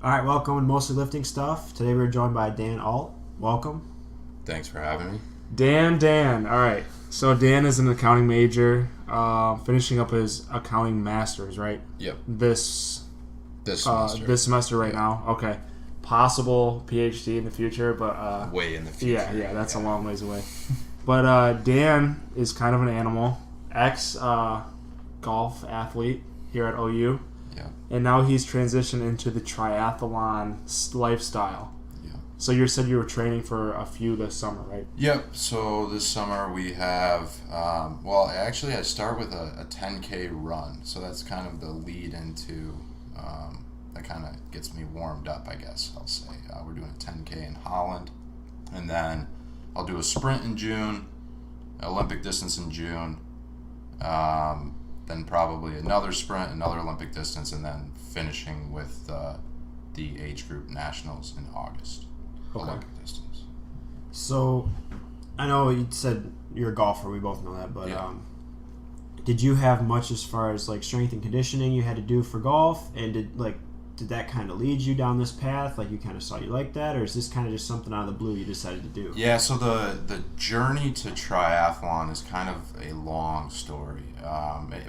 All right, welcome to Mostly Lifting Stuff. Today we're joined by Dan Ault. Welcome. Thanks for having me. Dan. All right. So Dan is an accounting major, finishing up his accounting master's, right? Yep. This semester. This semester right now. Okay. Possible PhD in the future, but way in the future. Yeah, that's a long ways away. But Dan is kind of an animal, ex golf athlete here at OU. Yeah. And now he's transitioned into the triathlon lifestyle. Yeah. So you said you were training for a few this summer, right? Yep. So this summer we have, I start with a 10K run. So that's kind of the lead into, that kind of gets me warmed up, I guess I'll say. We're doing a 10K in Holland. And then I'll do a sprint in June, Olympic distance in June. Then probably another sprint, another Olympic distance, and then finishing with the age group nationals in August. Okay. Olympic distance. So I know you said you're a golfer. We both know that, but Yeah. Did you have much as far as like strength and conditioning you had to do for golf, and did that kind of lead you down this path? Like you kind of saw you like that, or is this kind of just something out of the blue you decided to do? Yeah, so the journey to triathlon is kind of a long story.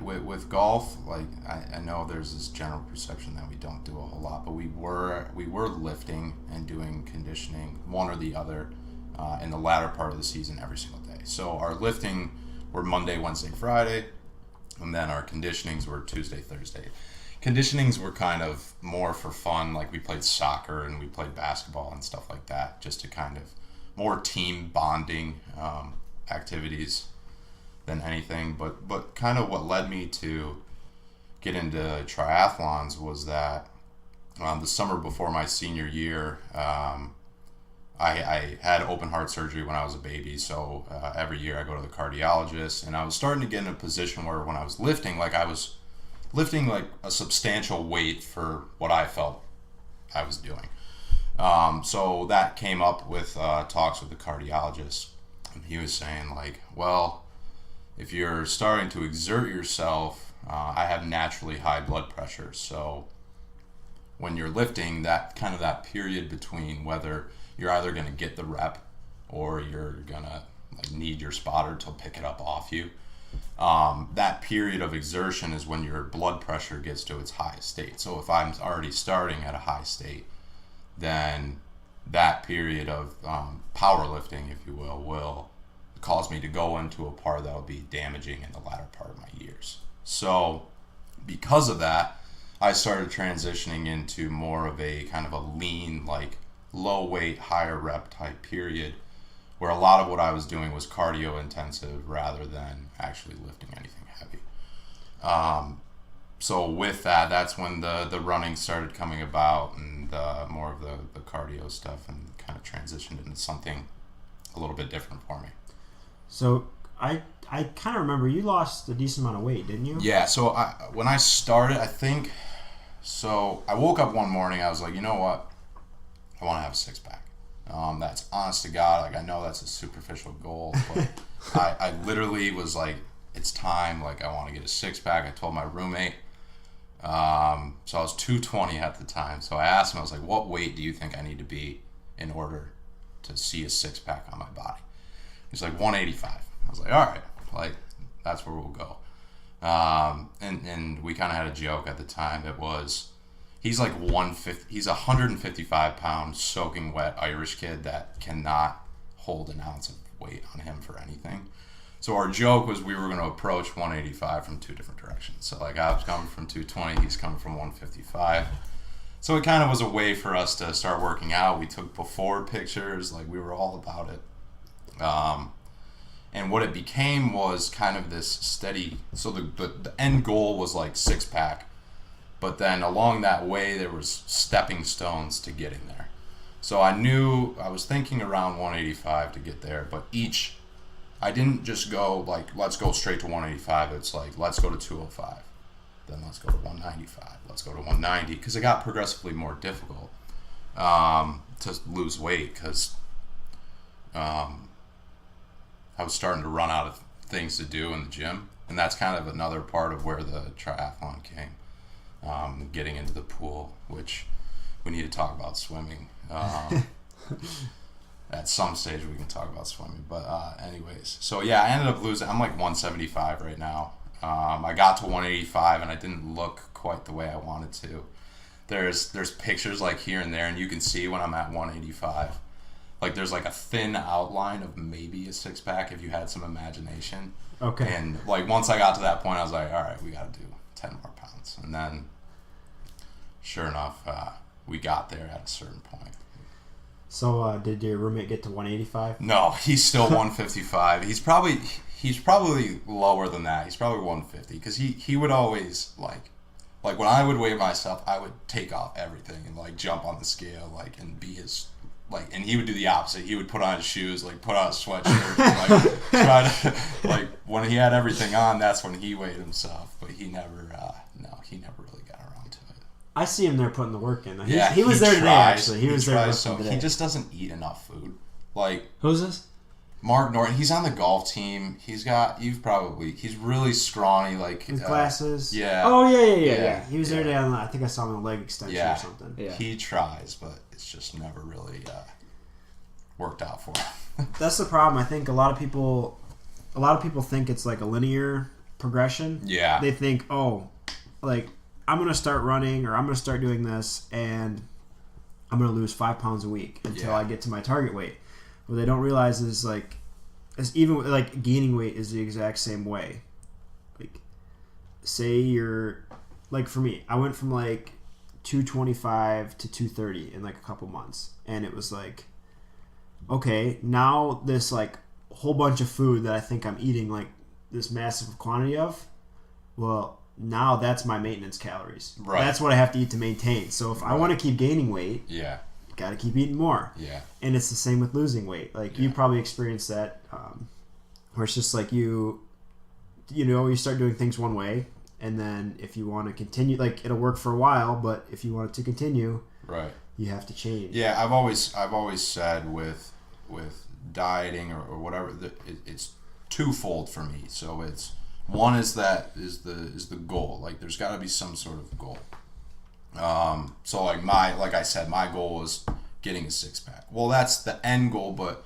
With golf, like I know there's this general perception that we don't do a whole lot, but we were lifting and doing conditioning, one or the other, in the latter part of the season every single day. So our lifting were Monday, Wednesday, Friday, and then our conditionings were Tuesday, Thursday. Conditionings were kind of more for fun, like we played soccer and we played basketball and stuff like that, just to kind of more team bonding activities than anything. But kind of what led me to get into triathlons was that the summer before my senior year, I had open heart surgery when I was a baby, so every year I go to the cardiologist, and I was starting to get in a position where when I was lifting, I was lifting like a substantial weight for what I felt I was doing. So that came up with talks with the cardiologist, and he was saying like, well, if you're starting to exert yourself, I have naturally high blood pressure, so when you're lifting, that period between whether you're either going to get the rep or you're going to need your spotter to pick it up off you. That period of exertion is when your blood pressure gets to its highest state. So if I'm already starting at a high state, then that period of powerlifting, if you will cause me to go into a part that will be damaging in the latter part of my years. So because of that, I started transitioning into more of a kind of a lean, like low weight, higher rep type period, where a lot of what I was doing was cardio intensive rather than actually lifting anything heavy. So with that, that's when the running started coming about, and more of the cardio stuff, and kind of transitioned into something a little bit different for me. So I kind of remember you lost a decent amount of weight, didn't you? Yeah, so when I started, I woke up one morning, I was like, you know what? I want to have a six-pack. That's honest to God. Like, I know that's a superficial goal, but I literally was like, it's time. Like, I want to get a six-pack. I told my roommate. So I was 220 at the time. So I asked him, I was like, what weight do you think I need to be in order to see a six-pack on my body? He's like, 185. I was like, all right. Like, that's where we'll go. And we kind of had a joke at the time. It was, he's like 150. He's a 155-pound soaking wet Irish kid that cannot hold an ounce of weight on him for anything. So our joke was we were going to approach 185 from two different directions. So like I was coming from 220, he's coming from 155. So it kind of was a way for us to start working out. We took before pictures, like we were all about it. And what it became was kind of this steady. So the end goal was like six-pack. But then along that way, there was stepping stones to getting there. So I knew I was thinking around 185 to get there, but I didn't just go like, let's go straight to 185. It's like, let's go to 205. Then let's go to 195. Let's go to 190. Because it got progressively more difficult to lose weight because I was starting to run out of things to do in the gym. And that's kind of another part of where the triathlon came. Getting into the pool, which we need to talk about swimming. At some stage we can talk about swimming, but anyways, so yeah, I ended up losing. I'm like 175 right now. I got to 185 and I didn't look quite the way I wanted to. There's pictures like here and there, and you can see when I'm at 185, like there's like a thin outline of maybe a six pack if you had some imagination. Okay. And like once I got to that point, I was like, all right, we got to do 10 more pounds. And then, sure enough, we got there at a certain point. So did your roommate get to 185? No, he's still 155. He's probably lower than that. He's probably 150 because he would always like when I would weigh myself, I would take off everything and like jump on the scale like and be his like, and he would do the opposite. He would put on his shoes, like put on a sweatshirt, and, like try to like when he had everything on, that's when he weighed himself. But he never really got around to it. I see him there putting the work in. He was there today, actually. He was there today. He just doesn't eat enough food. Like, who's this? Mark Norton. He's on the golf team. He's really scrawny. Like his glasses. Yeah. Oh yeah. He was there today. I think I saw him on a leg extension or something. Yeah. He tries, but it's just never really worked out for him. That's the problem. I think a lot of people think it's like a linear progression. Yeah. They think, oh, like I'm gonna start running or I'm gonna start doing this and I'm gonna lose 5 pounds a week until I get to my target weight. What they don't realize is like, even like gaining weight is the exact same way. Like, say you're like for me, I went from like 225 to 230 in like a couple months, and it was like, okay, now this like whole bunch of food that I think I'm eating like this massive quantity of, well, now that's my maintenance calories. Right. That's what I have to eat to maintain. So if I want to keep gaining weight, got to keep eating more. Yeah. And it's the same with losing weight. Like you probably experienced that, where it's just like you start doing things one way, and then if you want to continue, like it'll work for a while, but if you want it to continue, right, you have to change. Yeah, I've always said with dieting or whatever that it's twofold for me. So it's one is the goal. Like there's got to be some sort of goal. So like I said, my goal was getting a six pack. Well, that's the end goal, but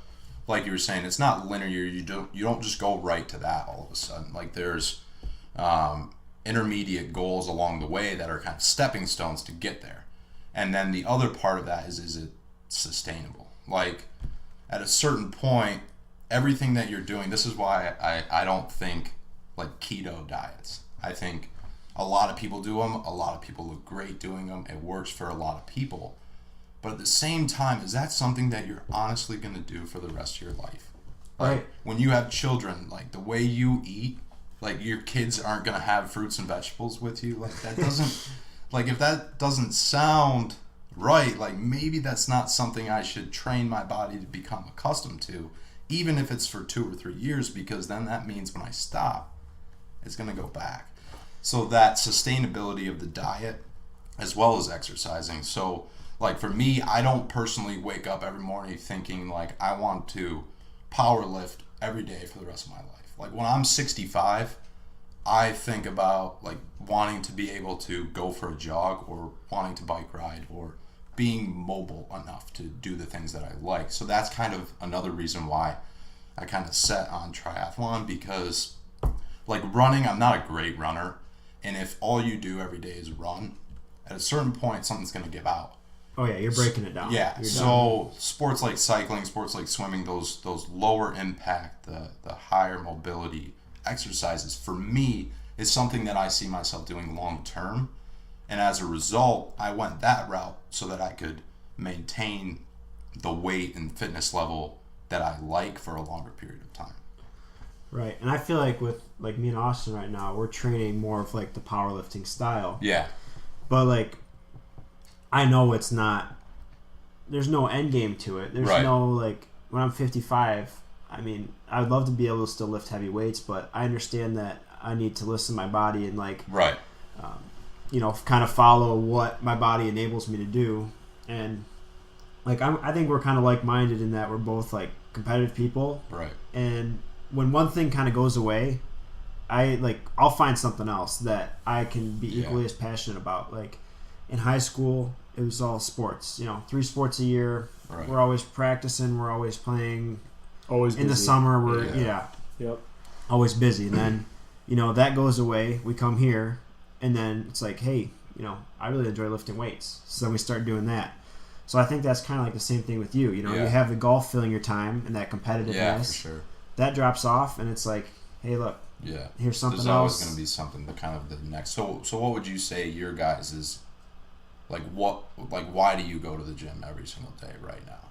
like you were saying, it's not linear. You don't just go right to that all of a sudden. Like there's intermediate goals along the way that are kind of stepping stones to get there. And then the other part of that is it sustainable? Like at a certain point, everything that you're doing, this is why I don't think like keto diets. I think a lot of people do them. A lot of people look great doing them. It works for a lot of people. But at the same time, is that something that you're honestly going to do for the rest of your life? Like, right. When you have children, like the way you eat, like your kids aren't going to have fruits and vegetables with you. Like that doesn't, like if that doesn't sound right, like maybe that's not something I should train my body to become accustomed to, even if it's for 2 or 3 years, because then that means when I stop, it's going to go back. So that sustainability of the diet as well as exercising. So like for me, I don't personally wake up every morning thinking like I want to power lift every day for the rest of my life. Like when I'm 65, I think about like wanting to be able to go for a jog or wanting to bike ride or being mobile enough to do the things that I like. So that's kind of another reason why I kind of set on triathlon, because like running, I'm not a great runner. And if all you do every day is run, at a certain point, something's going to give out. Oh, yeah, you're breaking it down. Yeah, so sports like cycling, sports like swimming, those lower impact, the higher mobility exercises, for me, is something that I see myself doing long term. And as a result, I went that route so that I could maintain the weight and fitness level that I like for a longer period of time. Right, and I feel like with like me and Austin right now, we're training more of like the powerlifting style. Yeah. But like, I know it's not. There's no end game to it. There's no like when I'm 55. I mean, I'd love to be able to still lift heavy weights, but I understand that I need to listen to my body and like, kind of follow what my body enables me to do. And like I think we're kind of like-minded in that we're both like competitive people. Right. And when one thing kind of goes away, I'll find something else that I can be equally as passionate about. Like in high school, it was all sports. 3 sports a year. Right. We're always practicing. We're always playing. Always busy. In the summer, we're Yep. always busy. And then, that goes away. We come here, and then it's like, hey, I really enjoy lifting weights. So then we start doing that. So I think that's kind of like the same thing with you. You have the golf filling your time and that competitiveness. Yeah, for sure. That drops off, and it's like, hey, look. Yeah. Here's something There's else. always going to be something the next. So what would you say your guys is why do you go to the gym every single day right now?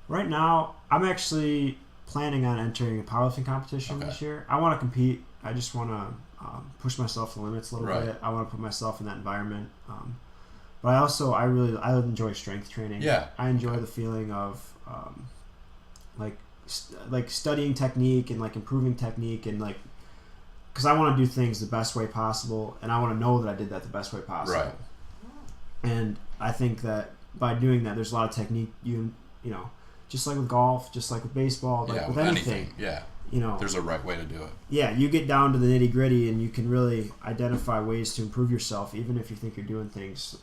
Right now, I'm actually planning on entering a powerlifting competition this year. I want to compete. I just want to push myself to the limits a little bit. I want to put myself in that environment. But I enjoy strength training. Yeah. I enjoy the feeling of studying technique and improving technique and because I want to do things the best way possible, and I want to know that I did that the best way possible. Right. And I think that by doing that, there's a lot of technique. Just like with golf, just like with baseball, with anything. Yeah. There's a right way to do it. Yeah, you get down to the nitty gritty, and you can really identify ways to improve yourself, even if you think you're doing things,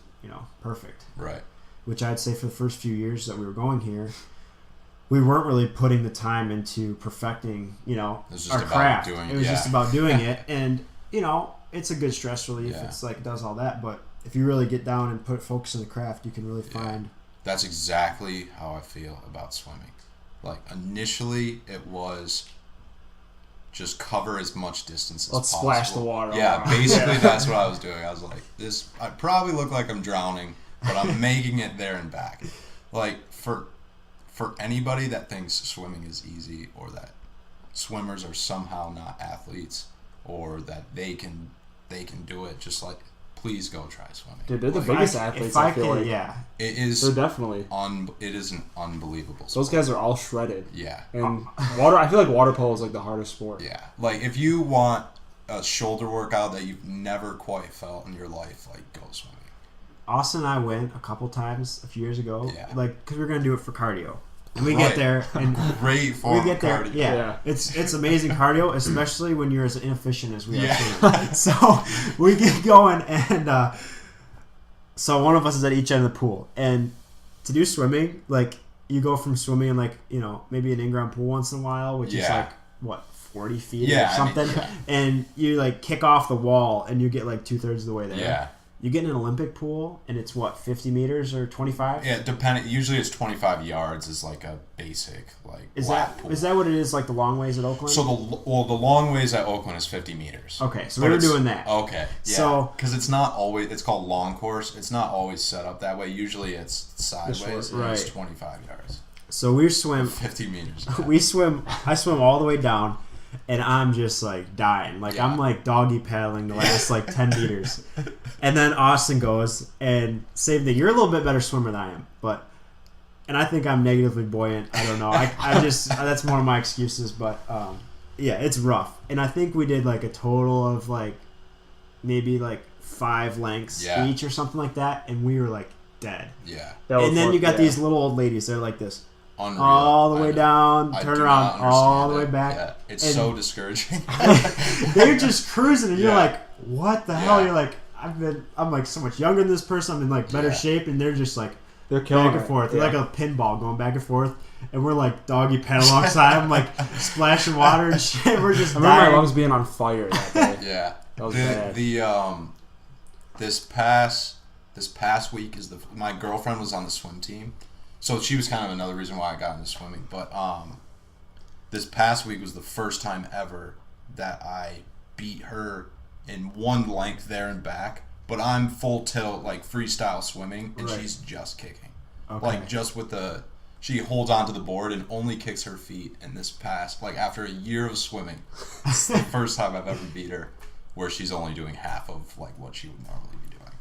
perfect. Right. Which I'd say for the first few years that we were going here, we weren't really putting the time into perfecting, our craft. It was just about doing it, and it's a good stress relief. Yeah. It's it does all that, but if you really get down and put focus on the craft, you can really find. That's exactly how I feel about swimming. Initially, it was just cover as much distance as possible. Let's splash the water. Yeah, basically that's what I was doing. I was like, I probably look like I'm drowning, but I'm making it there and back. For anybody that thinks swimming is easy, or that swimmers are somehow not athletes, or that they can do it, just please go try swimming. Dude, they're the biggest athletes. I feel like. Yeah, it is. They're definitely. It is an unbelievable sport. Those guys are all shredded. Yeah. And I feel like water polo is the hardest sport. Yeah. If you want a shoulder workout that you've never quite felt in your life, go swimming. Austin and I went a couple times a few years ago. Yeah. Because we were gonna do it for cardio. And we get there, and great form we get there. cardio. Yeah, it's amazing cardio, especially when you're as inefficient as we are. Yeah. So we get going, and so one of us is at each end of the pool, and to do swimming, you go from swimming in maybe an in-ground pool once in a while, which is 40 feet or something, and you kick off the wall, and you get 2/3 of the way there. Yeah. You get in an Olympic pool, and it's 50 meters or 25? Yeah, usually it's 25 yards is a basic lap pool. Is that what it is, the long ways at Oakland? So the long ways at Oakland is 50 meters. Okay, so we were doing that. Okay, yeah. So because it's not always, it's called long course. It's not always set up that way. Usually it's sideways. And it's 25 yards. So we swim 50 meters. I swim all the way down. And I'm just dying. I'm doggy paddling the last 10 meters. And then Austin goes, and same thing. You're a little bit better swimmer than I am, and I think I'm negatively buoyant. I don't know. I just that's one of my excuses, but yeah, it's rough. And I think we did a total of maybe 5 lengths each or something like that, and we were dead. Yeah. And then you got these little old ladies. They're like this. Unreal. All the way down, turn around, all the way back. Yeah. It's so discouraging. They're just cruising, and you're like, "What the hell?" You're like, "I'm so much younger than this person. I'm in better shape," and they're just they're killing back and forth. They're like a pinball going back and forth, and we're doggy paddle alongside them, splashing water and shit. We're just. I remember my lungs being on fire that day. Yeah. That was bad. This past week my girlfriend was on the swim team. So she was kind of another reason why I got into swimming. But this past week was the first time ever that I beat her in one length there and back. But I'm full tilt, freestyle swimming, and she's just kicking. Okay. Just with she holds onto the board and only kicks her feet. And this past, after a year of swimming, it's the first time I've ever beat her where she's only doing half of, what she would normally be doing.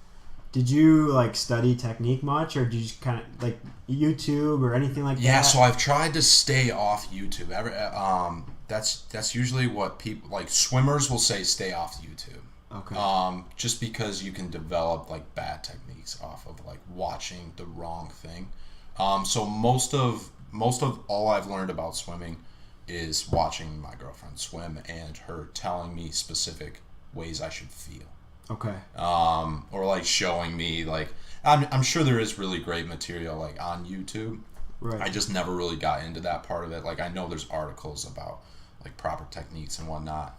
Did you study technique much, or did you just kind of YouTube or anything like that? Yeah, so I've tried to stay off YouTube. That's usually what people swimmers will say. Stay off YouTube. Okay. Just because you can develop bad techniques off of watching the wrong thing. So most of all I've learned about swimming is watching my girlfriend swim and her telling me specific ways I should feel. Okay. Or like showing me like I'm sure there is really great material like on YouTube. Right. I just never really got into that part of it. Like I know there's articles about like proper techniques and whatnot.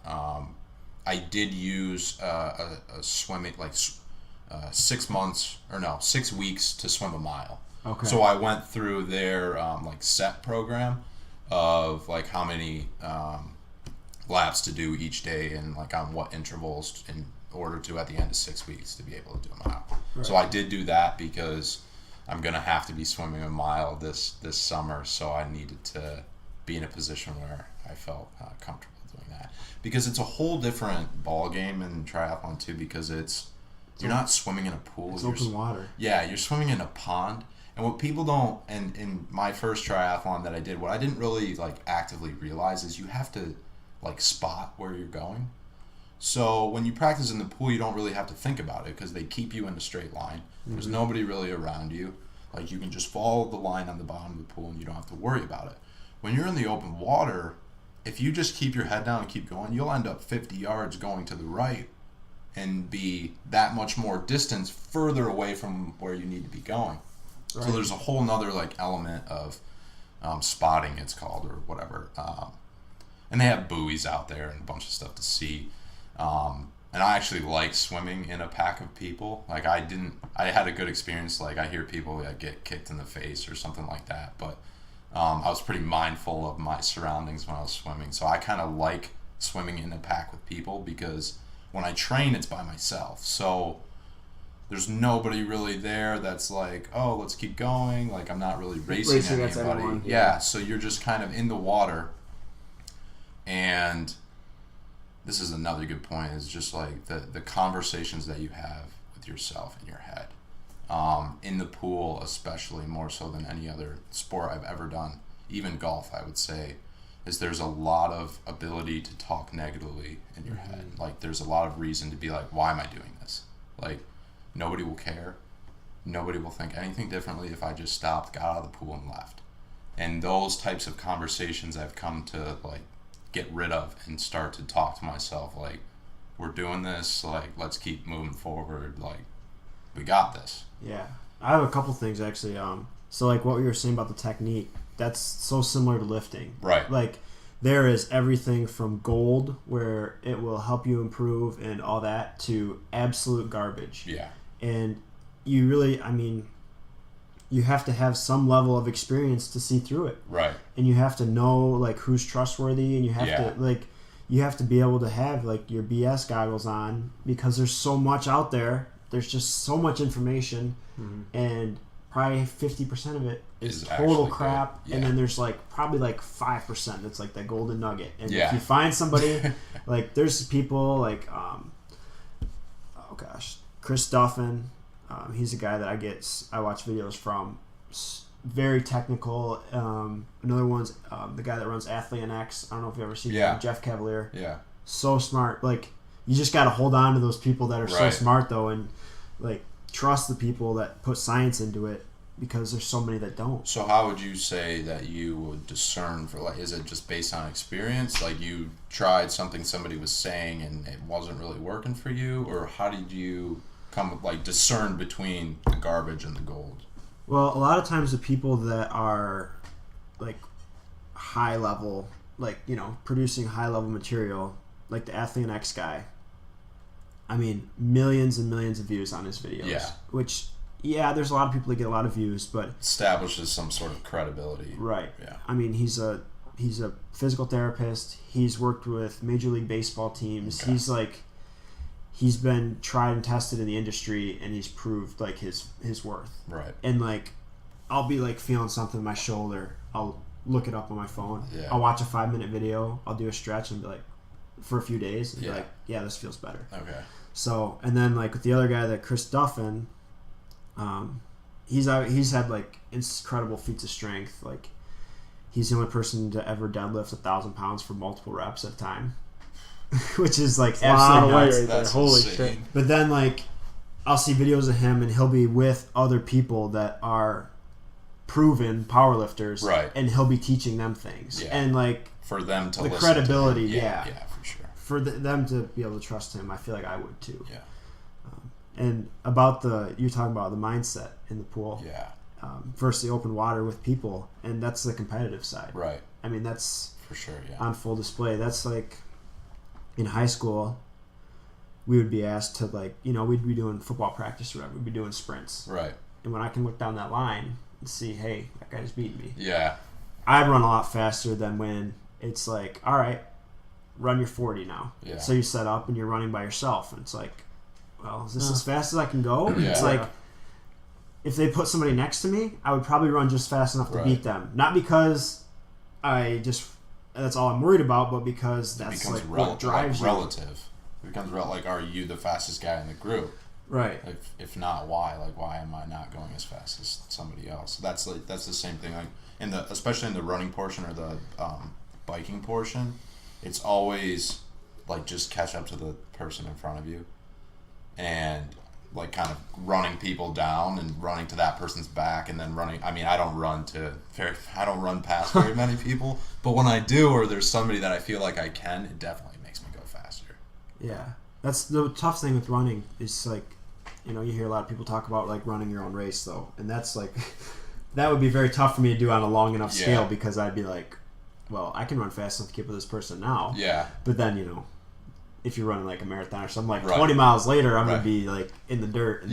I did use a swimming like 6 weeks to swim a mile. Okay. So I went through their like set program of like how many laps to do each day and like on what intervals in order to at the end of 6 weeks to be able to do a mile. Right. So I did do that because I'm gonna have to be swimming a mile this summer, so I needed to be in a position where I felt comfortable doing that. Because it's a whole different ball game in triathlon too, because you're not swimming in a pool. It's open water. Yeah, you're swimming in a pond. And what people don't, and in my first triathlon that I did, what I didn't really like actively realize is you have to like spot where you're going. So when you practice in the pool, you don't really have to think about it because they keep you in a straight line. Mm-hmm. There's nobody really around you. Like you can just follow the line on the bottom of the pool and you don't have to worry about it. When you're in the open water, if you just keep your head down and keep going, you'll end up 50 yards going to the right and be that much more distance further away from where you need to be going. Right. So there's a whole nother like element of spotting, it's called, or whatever. And they have buoys out there and a bunch of stuff to see. And I actually like swimming in a pack of people. Like I had a good experience. Like I hear people that get kicked in the face or something like that. But I was pretty mindful of my surroundings when I was swimming. So I kind of like swimming in a pack with people because when I train, it's by myself. So there's nobody really there that's like, oh, let's keep going. Like I'm not really racing against anybody. everyone, Yeah, so you're just kind of in the water. And this is another good point, is just like the conversations that you have with yourself in your head. In the pool, especially more so than any other sport I've ever done, even golf, I would say, is there's a lot of ability to talk negatively in your head. Like there's a lot of reason to be like, why am I doing this? Like nobody will care. Nobody will think anything differently if I just stopped, got out of the pool and left. And those types of conversations I've come to like get rid of and start to talk to myself like, we're doing this, like let's keep moving forward, like we got this. Yeah, I have a couple things actually. So like what we were saying about the technique, that's so similar to lifting. Right. Like there is everything from gold where it will help you improve and all that to absolute garbage. Yeah. And you really, I mean, you have to have some level of experience to see through it. Right. And you have to know like who's trustworthy, and you have Yeah. to like you have to be able to have like your BS goggles on because there's so much out there. There's just so much information, and probably 50% of it is total crap. Yeah. And then there's like probably like 5% that's like that golden nugget. And Yeah. if you find somebody, like there's people like Chris Duffin. He's a guy that I watch videos from. Very technical. Another one's the guy that runs Athlete X. I don't know if you ever seen him, Jeff Cavalier. Yeah. So smart. Like you just got to hold on to those people that are so smart though, and like trust the people that put science into it, because there's so many that don't. So how would you say that you would discern for, like, is it just based on experience? Like you tried something somebody was saying and it wasn't really working for you, or how did you discern between the garbage and the gold? Well, a lot of times the people that are like high level, like, you know, producing high level material, like the Athlete X guy, I mean, millions and millions of views on his videos. Yeah. Which, yeah, there's a lot of people that get a lot of views, but establishes some sort of credibility. Right. Yeah. I mean, he's a physical therapist. He's worked with Major League Baseball teams. Okay. He's been tried and tested in the industry, and he's proved like his worth. Right. And like, I'll be like feeling something in my shoulder. I'll look it up on my phone. Yeah. I'll watch a 5-minute video. I'll do a stretch and be like, for a few days, and be like, yeah, this feels better. Okay. So, and then like with the other guy, that Chris Duffin, he's had like incredible feats of strength. Like he's the only person to ever deadlift 1,000 pounds for multiple reps at a time, which is like absolutely nuts. Right there. Holy shit! But then like I'll see videos of him, and he'll be with other people that are proven powerlifters, right? And he'll be teaching them things, and like for them to the credibility, yeah, for sure. For them to be able to trust him, I feel like I would too. Yeah. And about you're talking about the mindset in the pool. Yeah. Versus the open water with people, and that's the competitive side. Right. I mean, that's for sure. Yeah. On full display. That's like in high school, we would be asked to we'd be doing football practice or whatever. We'd be doing sprints. Right. And when I can look down that line and see, hey, that guy's beating me. Yeah. I'd run a lot faster than when it's like, all right, run your 40 now. Yeah. So you set up and you're running by yourself, and it's like, well, is this as fast as I can go? Yeah. It's like, if they put somebody next to me, I would probably run just fast enough to beat them. Not because that's all I'm worried about, but because that's like what drives you. Relative. It becomes like, are you the fastest guy in the group? Right. If not, why? Like, why am I not going as fast as somebody else? That's the same thing. Like especially in the running portion or the biking portion, it's always like just catch up to the person in front of you, and like kind of running people down and running to that person's back and then running. I mean, I don't run past very many people, but when I do, or there's somebody that I feel like I can, it definitely makes me go faster. Yeah. That's the tough thing with running is like, you hear a lot of people talk about like running your own race though. And that's like, that would be very tough for me to do on a long enough scale because I'd be like, well, I can run fast enough to keep with this person now. Yeah. But then, if you're running like a marathon or something, like 20 miles later, I'm going to be like in the dirt. And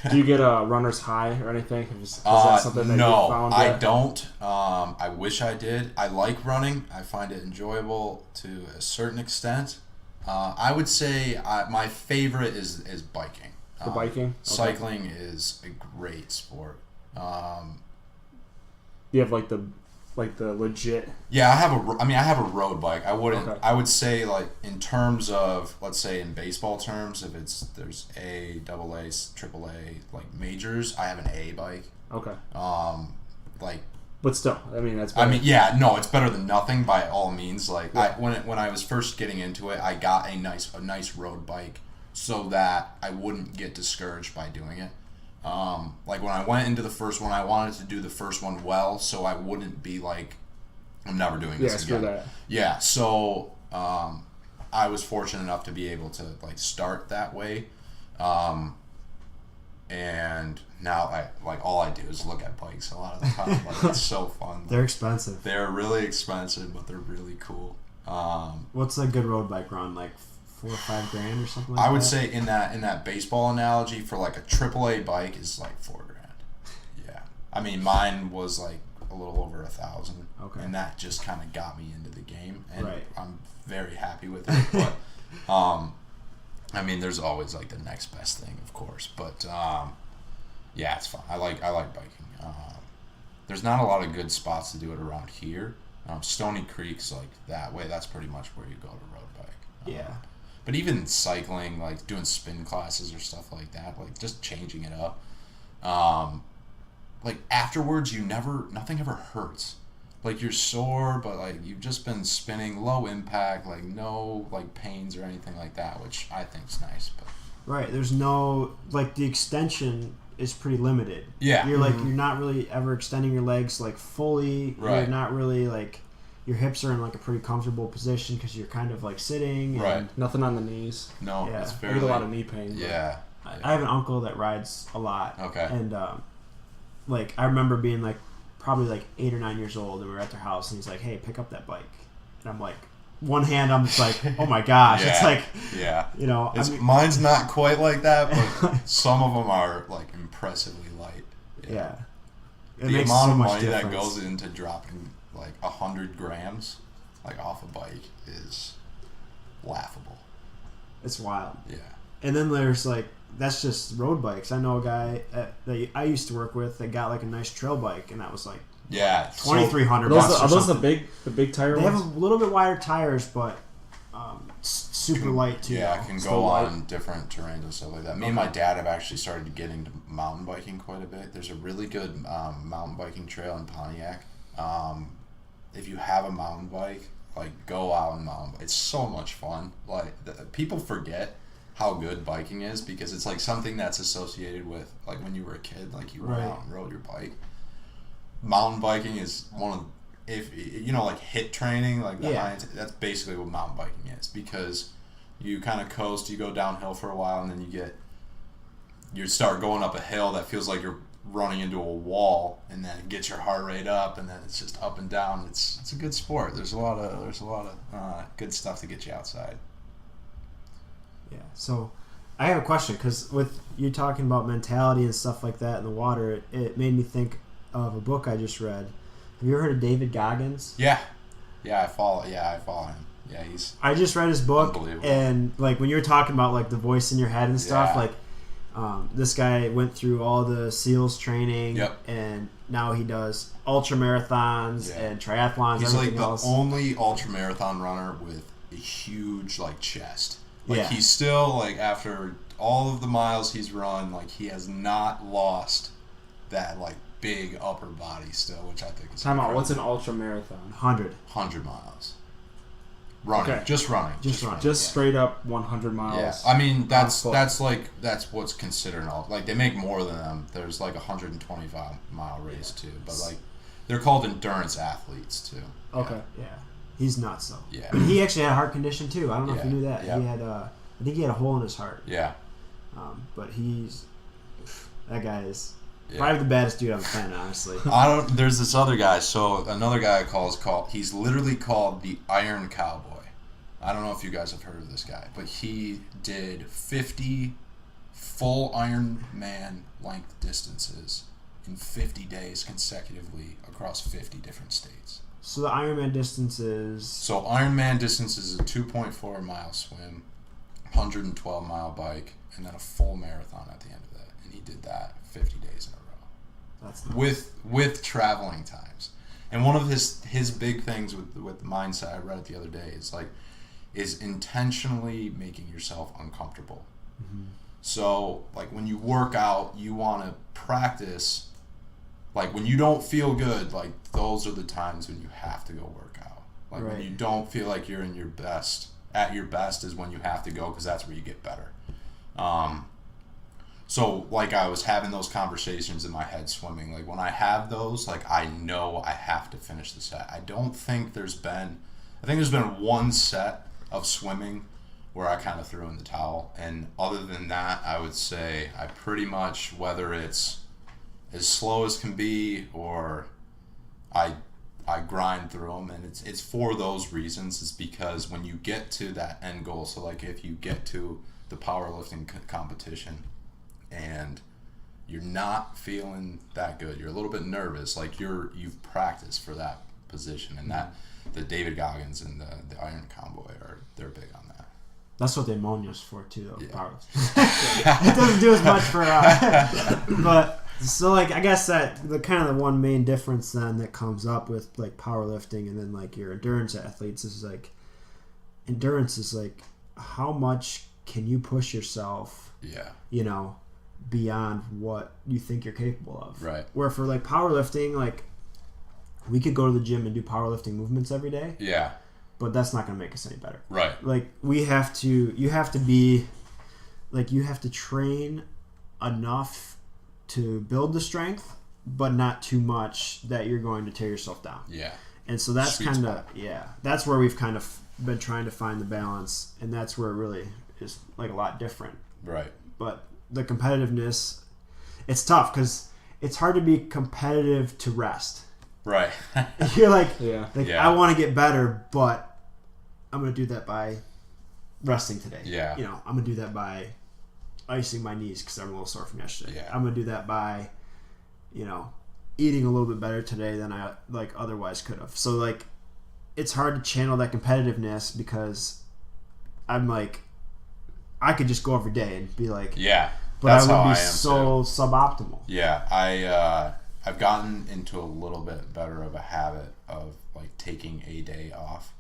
Do you get a runner's high or anything? Is that something that you found? No, I don't. I wish I did. I like running. I find it enjoyable to a certain extent. I would say my favorite is biking. The biking? Okay. Cycling is a great sport. You have like the legit. Yeah, I have a road bike. I wouldn't. Okay. I would say like in terms of, let's say in baseball terms, if there's A, AA, AAA like majors, I have an A bike. Okay. But still, that's better. It's better than nothing by all means. Like when I was first getting into it, I got a nice road bike so that I wouldn't get discouraged by doing it. Like when I went into the first one, I wanted to do the first one well, so I wouldn't be like, I'm never doing this again. That. Yeah, so I was fortunate enough to be able to like start that way, and now all I do is look at bikes a lot of the time. Like it's so fun. They're expensive. They're really expensive, but they're really cool. What's a good road bike run like? $4 or $5 or something like that? I would say in that baseball analogy for like a AAA bike is like $4,000. Yeah. I mean, mine was like a little over 1,000. Okay. And that just kind of got me into the game, and I'm very happy with it. But there's always like the next best thing, of course. But it's fun. I like biking. There's not a lot of good spots to do it around here. Stony Creek's like that way. That's pretty much where you go to road bike. Yeah. But even cycling, like doing spin classes or stuff like that, like just changing it up. Like afterwards, nothing ever hurts. Like you're sore, but like you've just been spinning, low impact, like no like pains or anything like that, which I think's nice. But right, there's no like the extension is pretty limited. Yeah, you're like you're not really ever extending your legs like fully. Right, you're not really like. Your hips are in like a pretty comfortable position because you're kind of like sitting. Right. Nothing on the knees. No, yeah. It's I get a lot of knee pain. Yeah. I have an uncle that rides a lot. Okay. And like I remember being like probably like 8 or 9 years old, and we were at their house, and he's like, "Hey, pick up that bike." And I'm like, one hand, I'm just like, "Oh my gosh!" It's like, mine's not quite like that, but some of them are like impressively light. Yeah. The amount of money that goes into dropping like 100 grams like off a bike is laughable. It's wild. Yeah. And then there's like that's just road bikes. I know a guy that I used to work with that got like a nice trail bike, and that was like $2,300. Are those the big tire ones? They have a little bit wider tires, but super light too. Yeah, it can go on different terrains and stuff like that. Me and my dad have actually started to get into mountain biking quite a bit. There's a really good mountain biking trail in Pontiac. If you have a mountain bike, like go out and mountain bike. It's so much fun. Like people forget how good biking is because it's like something that's associated with like when you were a kid, like you went out and rode your bike. Mountain biking is one of if you know like HIIT training, like that's basically what mountain biking is because You kind of coast, you go downhill for a while, and then you start going up a hill that feels like you're running into a wall, and then it gets your heart rate up, and then it's just up and down. It's a good sport. There's a lot of good stuff to get you outside. Yeah. So I have a question, because with you talking about mentality and stuff like that in the water, it made me think of a book I just read. Have you ever heard of David Goggins? Yeah, I follow him. Yeah, I just read his book, unbelievable. and like when you were talking about like the voice in your head and stuff, Yeah. like this guy went through all the SEALs training, Yep. and now he does ultra marathons Yeah. and triathlons. He's like everything the else. only ultra marathon runner with a huge like chest. Like Yeah. he's still like, after all of the miles he's run, like he has not lost that like big upper body still, which I think is Time out. incredible. What's an ultra marathon? 100. miles. Running. Okay. Just running. Just running. Just Yeah. straight up 100 miles. Yeah, I mean that's foot. that's what's considered an ultra. Like they make more than them. There's like a 125-mile race too, but like they're called endurance athletes too. Okay. Yeah, he's nuts though. Yeah. But he actually had a heart condition too. I don't know if you Yeah. knew that. Yeah. He had, I think he had a hole in his heart. Yeah. But that guy is Yeah. probably the baddest dude on the planet, honestly. There's this other guy. So another guy he's literally called the Iron Cowboy. I don't know if you guys have heard of this guy, but he did 50 full Ironman length distances in 50 days consecutively across 50 different states. So the Ironman distance is... So Ironman distance is a 2.4 mile swim, 112 mile bike, and then a full marathon at the end of that. And he did that 50 days in a row. That's nuts. With traveling times. And one of his big things with the mindset I read it the other day is intentionally making yourself uncomfortable. Mm-hmm. So like when you work out, you want to practice. Like when you don't feel good, like those are the times when you have to go work out. Like Right. when you don't feel like you're at your best is when you have to go, because that's where you get better. So like I was having those conversations in my head swimming. Like when I have those, like I know I have to finish the set. I think there's been one set of swimming where I kind of threw in the towel. And other than that, I would say I pretty much, whether it's as slow as can be or I grind through them, and it's for those reasons. It's because when you get to that end goal, so like if you get to the powerlifting competition and you're not feeling that good, you're a little bit nervous, like you've practiced for that position, and that the David Goggins and the Iron Cowboy they're big on that. That's what the ammonia's for too, though. Yeah. Powerlifting. It doesn't do as much for... but, so like, I guess that the kind of the one main difference then that comes up with like powerlifting and then like your endurance athletes is like, endurance is like, how much can you push yourself, beyond what you think you're capable of. Right. Where for like powerlifting, like we could go to the gym and do powerlifting movements every day. Yeah. But that's not going to make us any better. Right. Like you have to train enough to build the strength, but not too much that you're going to tear yourself down. Yeah. And so that's Sweet kind of, spot. that's where we've kind of been trying to find the balance, and that's where it really is like a lot different. Right. But the competitiveness, it's tough because it's hard to be competitive to rest. Right. You're like, Yeah. Yeah. I want to get better, but I'm going to do that by resting today. Yeah. I'm going to do that by icing my knees because I'm a little sore from yesterday. Yeah. I'm going to do that by, eating a little bit better today than I like otherwise could have. So like, it's hard to channel that competitiveness because I'm like, I could just go every day and be like, Yeah. but That's I how would I be am so too. suboptimal. Yeah. I've gotten into a little bit better of a habit of like taking a day off.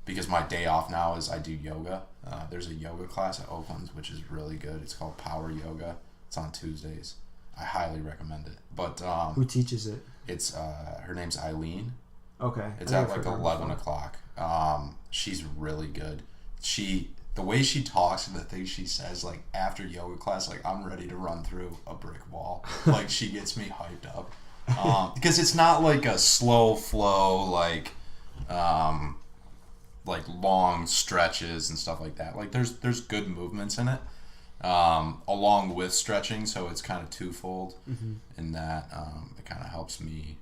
Because my day off now is I do yoga. There's a yoga class at Oakland, which is really good. It's called Power Yoga. It's on Tuesdays. I highly recommend it. But Who teaches it? it's her name's Eileen. Okay. It's at like 11 o'clock. She's really good. The way she talks and the things she says, like after yoga class, like I'm ready to run through a brick wall. Like she gets me hyped up. Because it's not like a slow flow, like like long stretches and stuff like that. Like there's good movements in it, along with stretching. So it's kind of twofold in that it kind of helps me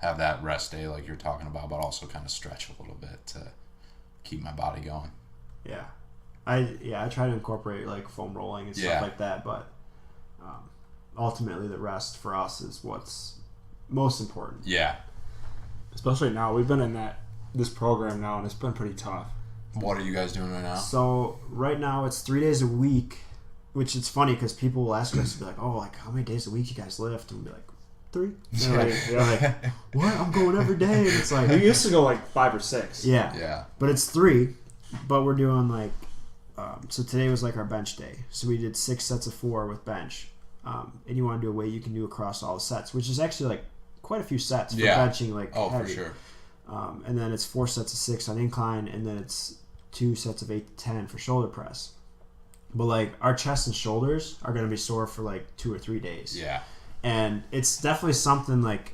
have that rest day like you're talking about, but also kind of stretch a little bit to keep my body going. Yeah. I try to incorporate like foam rolling and stuff like that, but ultimately the rest for us is what's most important. Yeah. Especially now, we've been in this program now, and it's been pretty tough. What are you guys doing right now? So right now it's 3 days a week, which it's funny because people will ask us to be like, "Oh, like how many days a week you guys lift?" And we'll be like, 3. They're like, what? I'm going every day. And it's like we used to go like 5 or 6. Yeah. But it's 3. But we're doing like so today was like our bench day. So we did 6 sets of 4 with bench. And you want to do a weight you can do across all the sets, which is actually like quite a few sets for benching like heavy. For sure. And then it's 4 sets of 6 on incline, and then it's 2 sets of 8 to 10 for shoulder press. But like our chest and shoulders are going to be sore for like 2 or 3 days. Yeah. And it's definitely something like,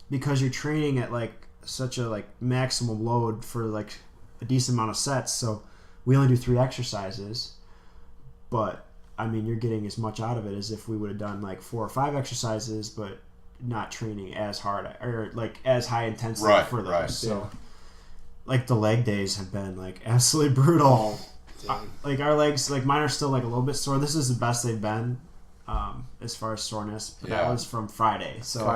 because you're training at like such a like maximum load for like a decent amount of sets. So we only do 3 exercises, but I mean, you're getting as much out of it as if we would have done like 4 or 5 exercises, but not training as hard or like as high intensity for those. Right. So like the leg days have been like absolutely brutal. Like our legs, like mine are still like a little bit sore. This is the best they've been as far as soreness. But that was from Friday. So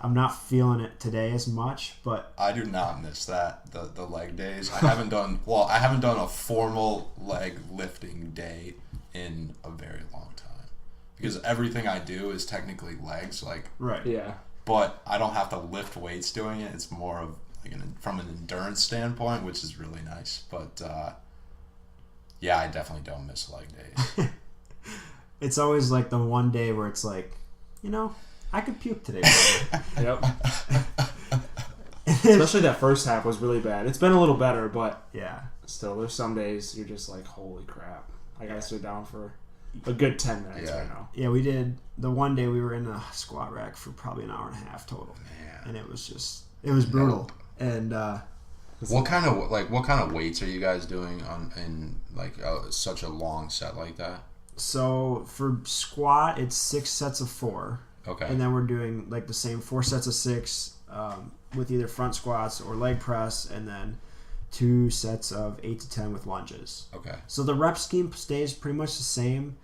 I'm not feeling it today as much, but I do not miss that, the leg days. I haven't done a formal leg lifting day in a very long time, because everything I do is technically legs, like but I don't have to lift weights doing it. It's more of like from an endurance standpoint, which is really nice. But I definitely don't miss leg days. It's always like the one day where it's like, I could puke today. Yep. Especially that first half was really bad. It's been a little better, but still, there's some days you're just like, holy crap. I gotta sit down for a good 10 minutes right now. Yeah, we did. The one day we were in a squat rack for probably an hour and a half total. Man. And it was brutal. And what kind of weights are you guys doing in like such a long set like that? So for squat, it's 6 sets of 4. Okay. And then we're doing like the same 4 sets of 6 with either front squats or leg press, and then 2 sets of 8 to 10 with lunges. Okay. So the rep scheme stays pretty much the same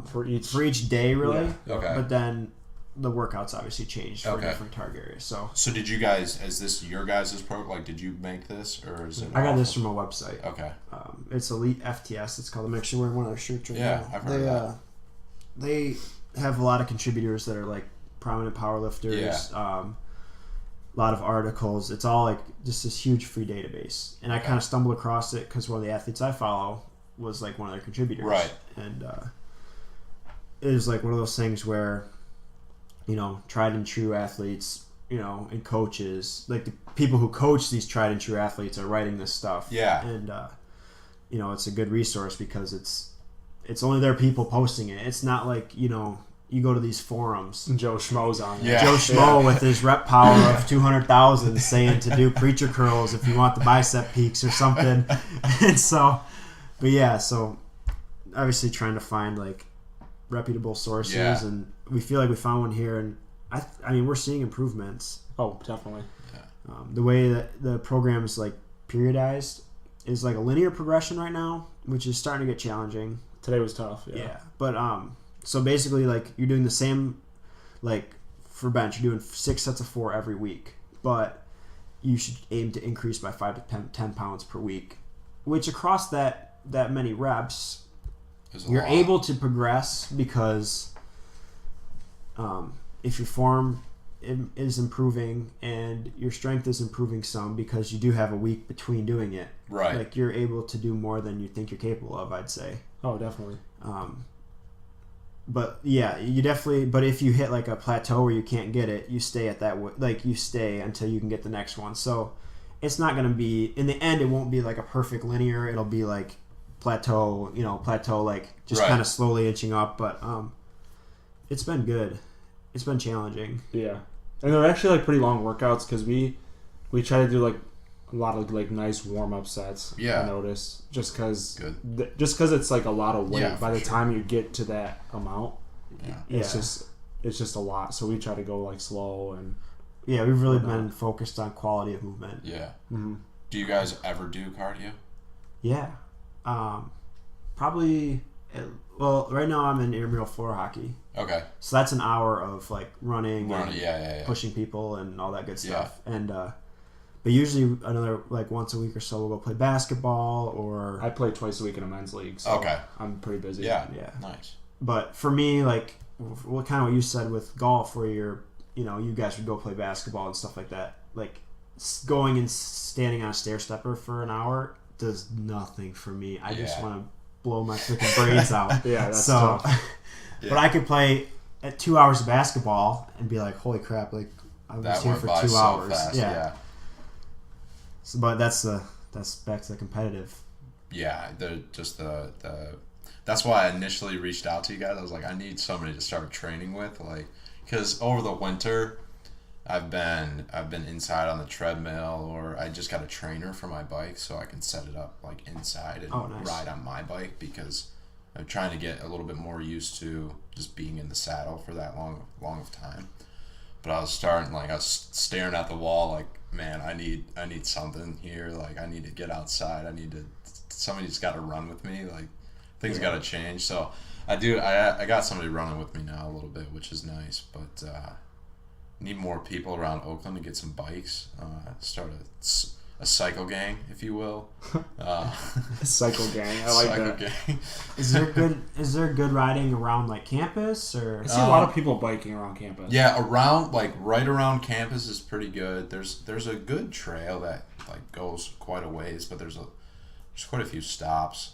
for each day, really. Yeah. Okay. But then the workouts obviously changed for different target areas. So did you guys? Is this your guys' program? Like, did you make this, or is it? I got this from a website. Okay. It's Elite FTS. It's called. I'm actually wearing one of their shirts right now. Yeah, I've heard of that. They have a lot of contributors that are like prominent powerlifters. Yeah. A lot of articles. It's all like just this huge free database. And I kind of stumbled across it because one of the athletes I follow was like one of their contributors. Right. And it was like one of those things where, tried and true athletes, and coaches, like the people who coach these tried and true athletes are writing this stuff. Yeah. And, it's a good resource because it's only their people posting it. It's not like, you go to these forums. Joe Schmo's on there. Yeah. Joe Schmo with his rep power of 200,000 saying to do preacher curls if you want the bicep peaks or something. And so obviously trying to find like reputable sources, and we feel like we found one here, and I mean we're seeing improvements. Oh, definitely. Yeah. The way that the program is like periodized is like a linear progression right now, which is starting to get challenging. Today was tough. Yeah. But so basically like you're doing the same, like for bench you're doing 6 sets of 4 every week, but you should aim to increase by 5 to 10 pounds per week, which across that many reps you're able to progress because if your form is improving and your strength is improving some because you do have a week between doing it. Right. Like you're able to do more than you think you're capable of, I'd say. Oh, definitely. But yeah, you definitely. But if you hit like a plateau where you can't get it, you stay at that. Like you stay until you can get the next one. So it's not going to be in the end. It won't be like a perfect linear. It'll be like plateau. Like just kind of slowly inching up. But it's been good. It's been challenging. Yeah, and they're actually like pretty long workouts because we try to do like a lot of like nice warm up sets. Yeah. I noticed just because Good. it's like a lot of weight. Yeah, By the sure. time you get to that amount, Yeah. it's just a lot. So we try to go like slow and Yeah, we've really been focused on quality of movement. Yeah. mm-hmm. Do you guys ever do cardio? Yeah. Probably, well, right now I'm in intramural floor hockey. Okay. So that's an hour of like running and Yeah. pushing people and all that good stuff. Yeah. And, but usually another, like once a week or so, we'll go play basketball or... I play twice a week in a men's league, so okay. I'm pretty busy. Yeah. Yeah. Nice. But for me, like, what you said with golf, where you're, you guys would go play basketball and stuff like that. Like, going and standing on a stair stepper for an hour does nothing for me. I just want to blow my freaking brains out. Yeah, that's tough. Yeah. But I could play at 2 hours of basketball and be like, holy crap, like, I was here for 2 hours. Fast, yeah. So, but that's back to the competitive. Yeah, that's why I initially reached out to you guys. I was like, I need somebody to start training with, like, because over the winter, I've been inside on the treadmill, or I just got a trainer for my bike so I can set it up like inside and ride on my bike, because I'm trying to get a little bit more used to just being in the saddle for that long of time. But I was staring at the wall like, man, I need something here. Like, I need to get outside. Somebody's got to run with me. Like, things got to change. So I got somebody running with me now a little bit, which is nice. But need more people around Oakland to get some bikes. Start a cycle gang, if you will. A cycle gang. I like that. Gang. Is there good riding around like campus, or? I see a lot of people biking around campus. Yeah, right around campus is pretty good. There's a good trail that like goes quite a ways, but there's quite a few stops.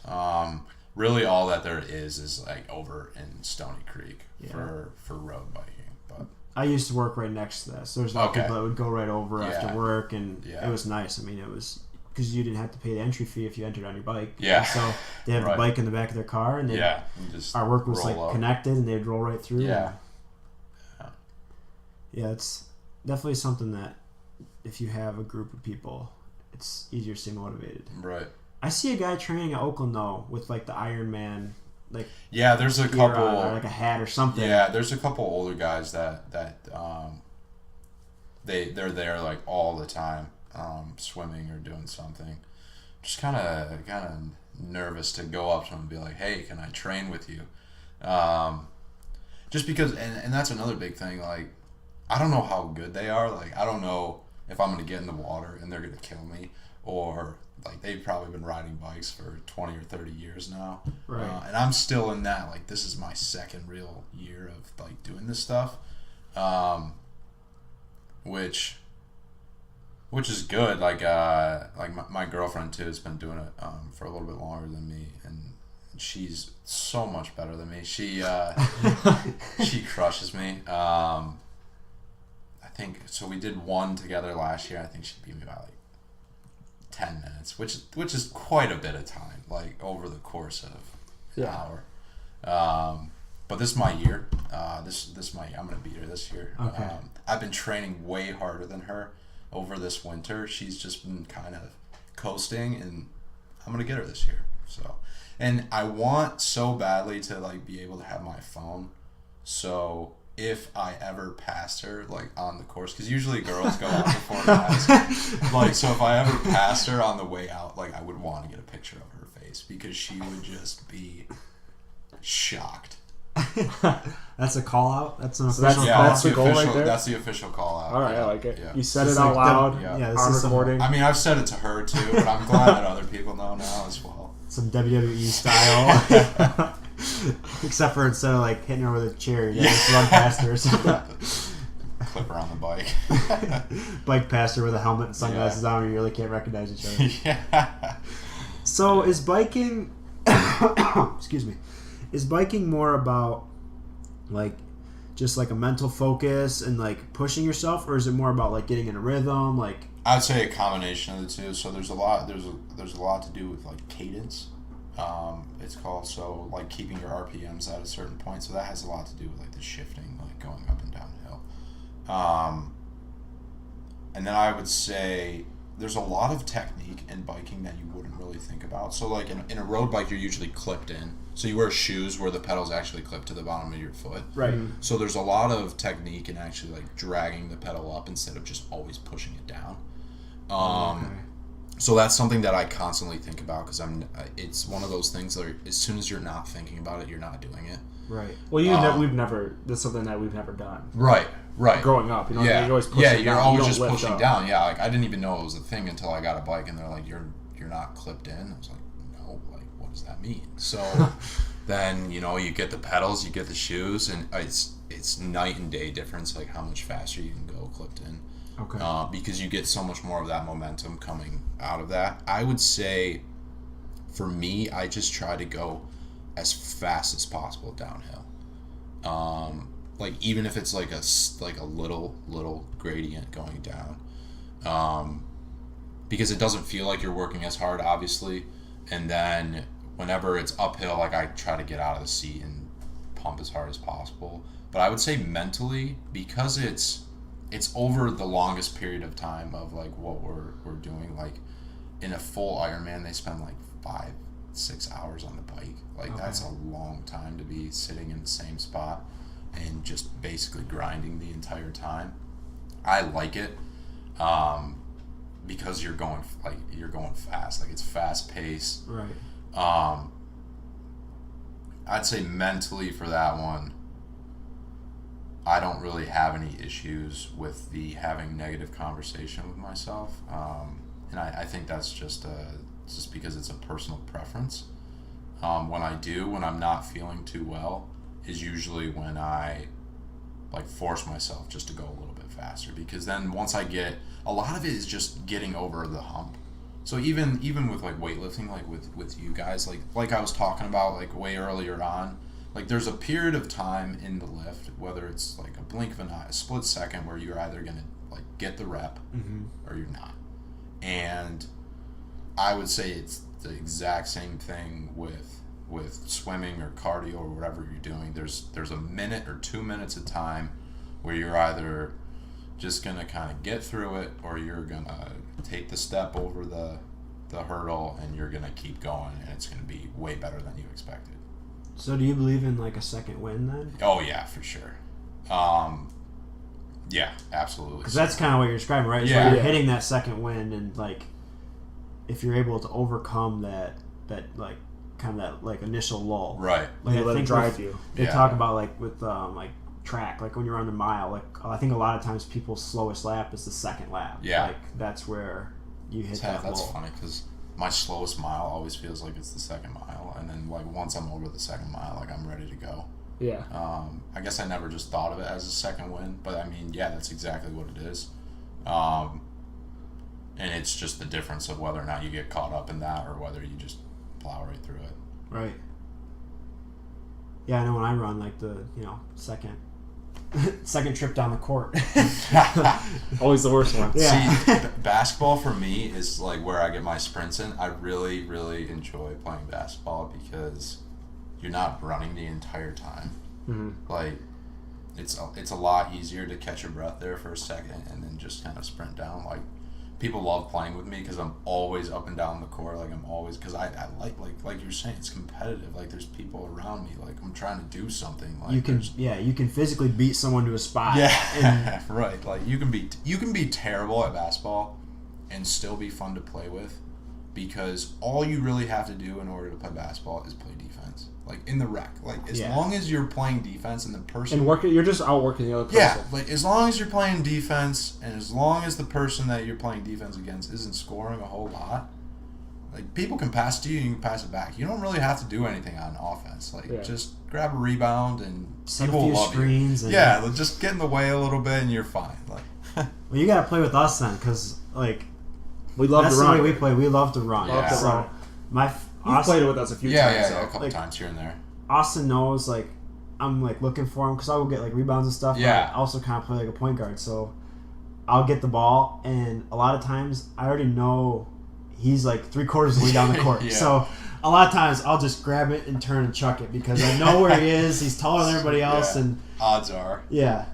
Really all that there is like over in Stony Creek for road biking. But I used to work right next to that, so there's a lot of people that would go right over after work, and it was nice. I mean, it was because you didn't have to pay the entry fee if you entered on your bike. Yeah. And so they have the bike in the back of their car, and our work was like connected, and they'd roll right through. Yeah. Yeah, it's definitely something that if you have a group of people, it's easier to stay motivated. Right. I see a guy training at Oakland though with like the Iron Man. Like, yeah, there's a couple or like a hat or something. Yeah, there's a couple older guys that they're there like all the time, swimming or doing something. Just kind of nervous to go up to them and be like, hey, can I train with you? Just because, and that's another big thing. Like, I don't know how good they are. Like, I don't know if I'm gonna get in the water and they're gonna kill me, or like they've probably been riding bikes for 20 or 30 years now. Right. And I'm still in that, like, this is my second real year of like doing this stuff. Which is good. Like my girlfriend too has been doing it for a little bit longer than me, and she's so much better than me. She crushes me. I think so. We did one together last year. I think she beat me by like 10 minutes, which is quite a bit of time, like over the course of an hour. But this is my year. I'm gonna beat her this year. Okay. I've been training way harder than her over this winter. She's just been kind of coasting, and I'm gonna get her this year. So, and I want so badly to like be able to have my phone, so if I ever passed her like on the course, because usually girls go out before guys. Like, so if I ever passed her on the way out, like I would want to get a picture of her face, because she would just be shocked. That's a call out. That's an official. That's the goal right there. That's the official call out. All right, I like it. Yeah. You said it out loud on recording. I mean, I've said it to her too, but I'm glad that other people know now as well. Some WWE style. Except for instead of like hitting her with a chair, you just run past her. Clip her on the bike. Bike past her with a helmet and sunglasses on, and you really can't recognize each other. Yeah. So is biking excuse me. Is biking more about like just like a mental focus and like pushing yourself, or is it more about like getting in a rhythm? Like, I'd say a combination of the two. So there's a lot to do with like cadence. It's called, so like keeping your RPMs at a certain point. So that has a lot to do with like the shifting, like going up and down the hill. And then I would say there's a lot of technique in biking that you wouldn't really think about. So like in a road bike, you're usually clipped in. So you wear shoes where the pedals actually clip to the bottom of your foot. Right. So there's a lot of technique in actually like dragging the pedal up instead of just always pushing it down. So that's something that I constantly think about because it's one of those things that as soon as you're not thinking about it, you're not doing it. Right. Well, that's something that we've never done. Right. Growing up, you know, Yeah. you're always pushing Yeah, down. you're always You don't just lift pushing up. down. Yeah, like I didn't even know it was a thing until I got a bike and they're like, you're not clipped in. I was like, no, like what does that mean? So then, you know, you get the pedals, you get the shoes, and it's night and day difference, like how much faster you can go clipped in. Okay. Because you get so much more of that momentum coming out of that. I would say, for me, I just try to go as fast as possible downhill. Like even if it's like a little gradient going down, because it doesn't feel like you're working as hard, obviously. And then whenever it's uphill, like I try to get out of the seat and pump as hard as possible. But I would say mentally, because it's over the longest period of time of like what we're doing. Like in a full Ironman, they spend like 5-6 hours on the bike. Like that's a long time to be sitting in the same spot and just basically grinding the entire time. I like it because you're going fast. Like it's fast paced. Right. I'd say mentally for that one, I don't really have any issues with having negative conversation with myself, and I think that's just because it's a personal preference. When I'm not feeling too well, is usually when I like force myself just to go a little bit faster, because then once I get, a lot of it is just getting over the hump. So even with like weightlifting, like with you guys, like I was talking about like way earlier on. Like there's a period of time in the lift, whether it's like a blink of an eye, a split second, where you're either gonna like get the rep or you're not. And I would say it's the exact same thing with swimming or cardio or whatever you're doing. There's a minute or 2 minutes of time where you're either just gonna kind of get through it, or you're gonna take the step over the hurdle and you're gonna keep going, and it's gonna be way better than you expected. So do you believe in like a second win then? Oh yeah, for sure. Yeah, absolutely. Because that's kind of what you're describing, right? Yeah. So you're hitting that second win, and like if you're able to overcome that like kind of that like initial lull, right? Like let it drive you. They talk about like with like track, like when you're on a mile, like I think a lot of times people's slowest lap is the second lap. Yeah, like that's where you hit that lull. That's funny because my slowest mile always feels like it's the second mile, and then like once I'm over the second mile, like I'm ready to go. Yeah. I guess I never just thought of it as a second win, but I mean, yeah, that's exactly what it is. And it's just the difference of whether or not you get caught up in that or whether you just plow right through it. Right. Yeah, I know when I run like the second trip down the court. Always the worst one. Yeah. See, basketball for me is like where I get my sprints in. I really, really enjoy playing basketball because you're not running the entire time. Mm-hmm. Like, it's a lot easier to catch your breath there for a second and then just kind of sprint down. Like, people love playing with me because I'm always up and down the court. Like, I'm always, because I like you're saying, it's competitive. Like, there's people around me. Like, I'm trying to do something. Like, you can physically beat someone to a spot. Yeah, right. Like, you can be terrible at basketball and still be fun to play with, because all you really have to do in order to play basketball is play defense. Like in the rec, like as long as you're playing defense and the person you're just outworking the other person. Yeah, like as long as you're playing defense and as long as the person that you're playing defense against isn't scoring a whole lot, like people can pass to you and you can pass it back. You don't really have to do anything on offense. Like just grab a rebound and set people a few love screens. You. Yeah, just get in the way a little bit and you're fine. Like, well, you gotta play with us then, because like we love that's to run. The way we play. We love to run. Yeah. So You've played it with us a few times. Yeah, a couple times here and there. Austin knows, like, I'm like looking for him because I will get like rebounds and stuff. Yeah. But I also kind of play like a point guard, so I'll get the ball, and a lot of times I already know he's like 3/4 of the way down the court. So a lot of times I'll just grab it and turn and chuck it because I know where he is. He's taller than everybody else, and odds are. Yeah.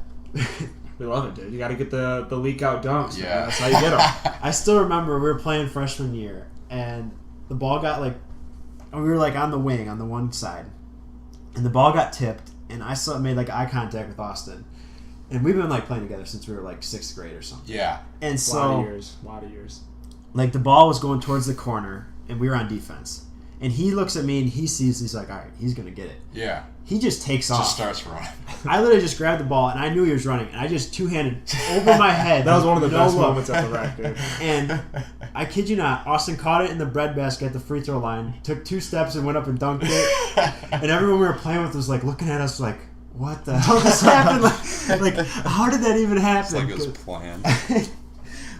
We love it, dude. You got to get the leak out dunks. Yeah. Man. That's how you get them. I still remember we were playing freshman year, and the ball got we were on the wing on the one side, and the ball got tipped, and I made eye contact with Austin, and we've been playing together since we were 6th grade or something. Yeah. And so a lot of years. the ball was going towards the corner, and we were on defense, and he looks at me and he sees, he's like, all right, he's gonna get it. Yeah. He just takes off. Just starts running. I literally just grabbed the ball, and I knew he was running, and I just two-handed over my head. That was one of the best look. moments at the rack, dude. And I kid you not, Austin caught it in the breadbasket at the free throw line, took 2 steps and went up and dunked it. And everyone we were playing with was looking at us what the hell just happened? How did that even happen? It's it was planned.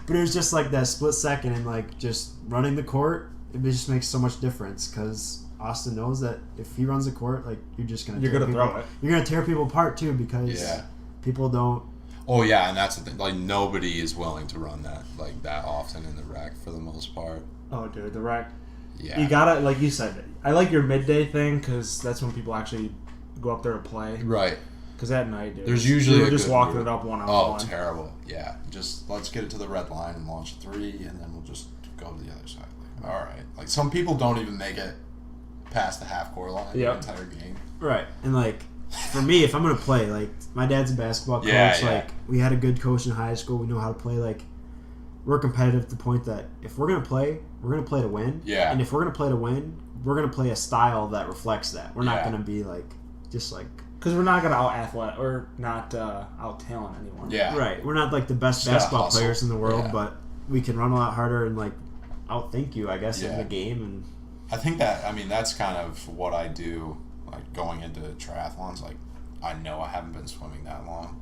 But it was just that split second, and just running the court, it just makes so much difference because Austin knows that if he runs the court, you're just gonna throw it. You're gonna tear people apart too because people don't. Oh yeah, and that's the thing. Nobody is willing to run that that often in the rack for the most part. Oh, dude, the rack. Yeah. You gotta, like you said, I like your midday thing because that's when people actually go up there and play. Right. Because at night, dude, there's usually we're just walking it up one on one. Oh, terrible. Yeah. Just let's get it to the red line and launch 3, and then we'll just go to the other side. All right. Some people don't even make it past the half-court line the entire game. Right. And, for me, if I'm going to play, my dad's a basketball coach. Yeah. We had a good coach in high school. We know how to play. We're competitive to the point that if we're going to play, we're going to play to win. Yeah. And if we're going to play to win, we're going to play a style that reflects that. We're not going to be, just because we're not going to out-athlete or not out-talent anyone. Yeah. Right. We're not, the best Just basketball hustle. players in the world, Yeah. but we can run a lot harder and, outthink you, I guess, in the game. And I think that's kind of what I do, going into triathlons. I know I haven't been swimming that long,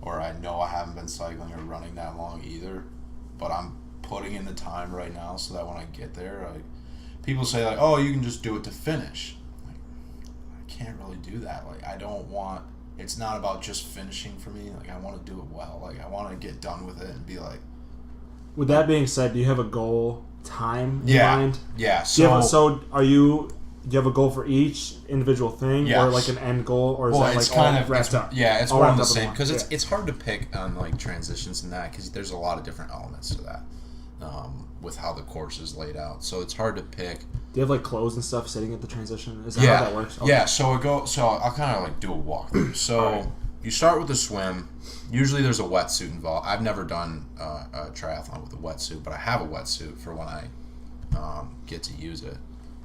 or I know I haven't been cycling or running that long either, but I'm putting in the time right now so that when I get there, people say oh, you can just do it to finish. I can't really do that. I don't want. It's not about just finishing for me. I want to do it well. I want to get done with it and be With that being said, do you have a goal time in mind? Yeah. Do you have a goal for each individual thing, Yes. or an end goal, or is that it's all kind of wrapped up? Yeah, it's all one of wrapped the up in same one? because it's hard to pick on transitions and that because there's a lot of different elements to that with how the course is laid out. So it's hard to pick. Do you have clothes and stuff sitting at the transition? Is that how that works? Okay. Yeah. So I'll kind of do a walkthrough. So you start with the swim. Usually there's a wetsuit involved. I've never done a triathlon with a wetsuit, but I have a wetsuit for when I get to use it.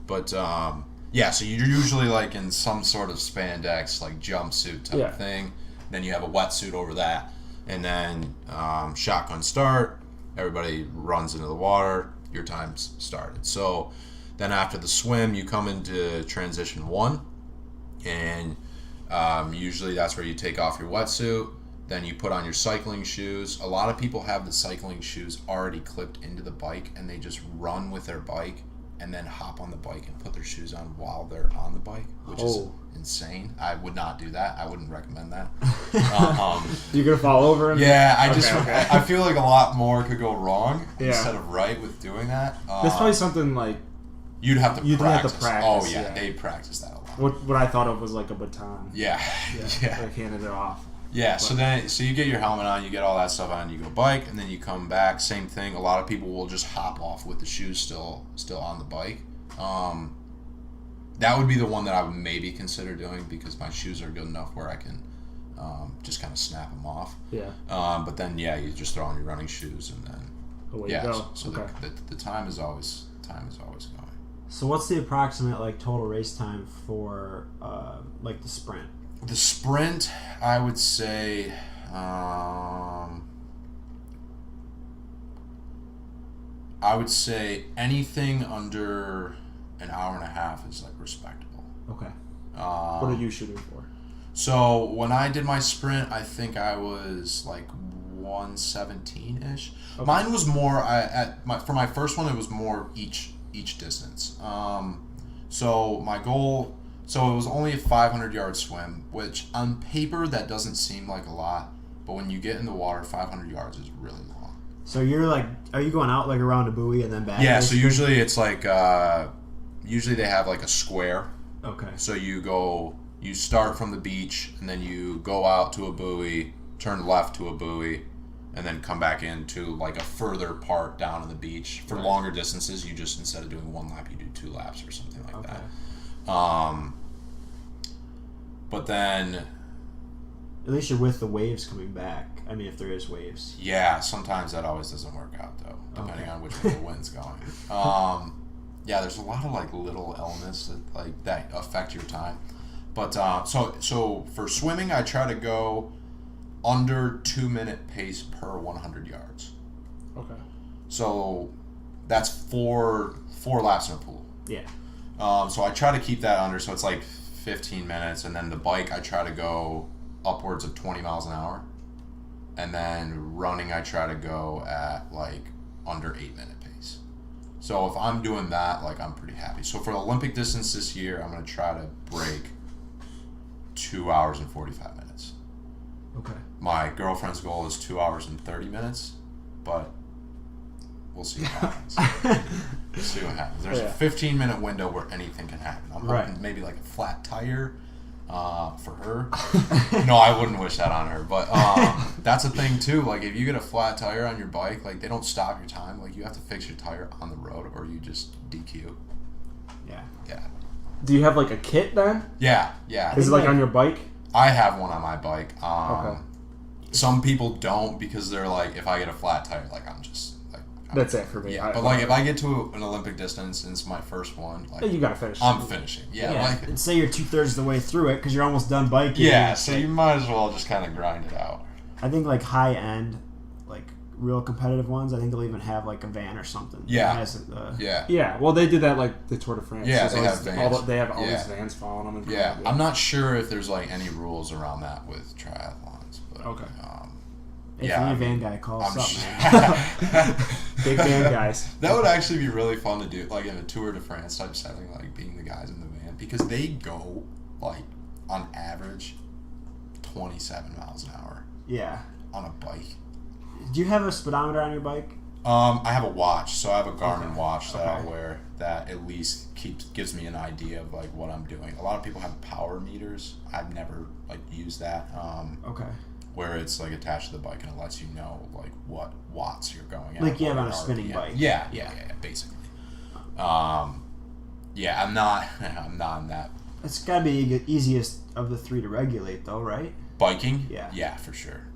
But so you're usually in some sort of spandex, jumpsuit type thing. Then you have a wetsuit over that. And then shotgun start, everybody runs into the water, your time's started. So then after the swim, you come into transition 1. And usually that's where you take off your wetsuit. Then you put on your cycling shoes. A lot of people have the cycling shoes already clipped into the bike, and they just run with their bike and then hop on the bike and put their shoes on while they're on the bike, which is insane. I would not do that. I wouldn't recommend that. You're going to fall over? I feel like a lot more could go wrong instead of right with doing that. That's probably something you'd have to practice. Oh, yeah. They practice that a lot. What I thought of was a baton. Yeah. Handed it off. Yeah, so you get your helmet on, you get all that stuff on, you go bike, and then you come back, same thing. A lot of people will just hop off with the shoes still on the bike. That would be the one that I would maybe consider doing because my shoes are good enough where I can just kind of snap them off. Yeah. But then you just throw on your running shoes and then away you go. So the time is always going. So what's the approximate total race time for the sprint? The sprint, I would say, anything under an hour and a half is respectable. Okay. What are you shooting for? So when I did my sprint, I think I was 117-ish. Okay. Mine was more for my first one. It was more each distance. So my goal. So it was only a 500-yard swim, which on paper that doesn't seem like a lot, but when you get in the water, 500 yards is really long. So you're are you going out around a buoy and then back? Yeah. So usually it's usually they have a square. Okay. So you start from the beach and then you go out to a buoy turn left to a buoy, and then come back into like a further part down on the beach. For longer distances, you just, instead of doing 1 lap, you do 2 laps or something like that. But then, at least you're with the waves coming back. I mean, if there is waves. Yeah, sometimes that always doesn't work out though, depending on which way the wind's going. Yeah, there's a lot of like little elements that affect your time. But so for swimming, I try to go under 2-minute pace per 100 yards. Okay. So that's four laps in a pool. Yeah. So I try to keep that under, so it's like 15 minutes, and then the bike I try to go upwards of 20 miles an hour, and then running I try to go at like under 8-minute pace. So if I'm doing that, like, I'm pretty happy. So for the Olympic distance this year, I'm going to try to break 2 hours and 45 minutes. Okay. My girlfriend's goal is 2 hours and 30 minutes, but we'll see what happens. We'll see what happens. There's a 15-minute window where anything can happen. I'm hoping maybe like a flat tire for her. No, I wouldn't wish that on her. But that's a thing, too. Like, if you get a flat tire on your bike, like, they don't stop your time. Like, you have to fix your tire on the road or you just DQ. Yeah. Yeah. Do you have, like, a kit then? Yeah. Is it, like, on your bike? I have one on my bike. Okay. Some people don't because they're like, if I get a flat tire, like, that's it for me. Yeah, but like if I get to an Olympic distance and it's my first one, like you gotta finish. I'm finishing. Yeah. Like, and say you're 2/3 of the way through it because you're almost done biking. Yeah, so you might as well just kind of grind it out. I think like high end, like real competitive ones, I think they'll even have like a van or something. Yeah. Yeah. Well, they did that like the Tour de France. Yeah, they have vans. They have all these vans following them. Yeah, I'm not sure if there's like any rules around that with triathlons. But, okay. If you're a van guy, call us up, man. Big van guys. That would actually be really fun to do, like in a Tour de France type setting, like being the guys in the van, because they go like on average 27 miles an hour. Yeah. On a bike. Do you have a speedometer on your bike? I have a watch, so I have a Garmin watch that I wear that at least gives me an idea of like what I'm doing. A lot of people have power meters. I've never like used that. Where it's like attached to the bike and it lets you know like what watts you're going at. Like you have on a spinning bike. Yeah, basically. I'm not in that. It's gotta be the easiest of the three to regulate though, right? Biking? Yeah. Yeah, for sure.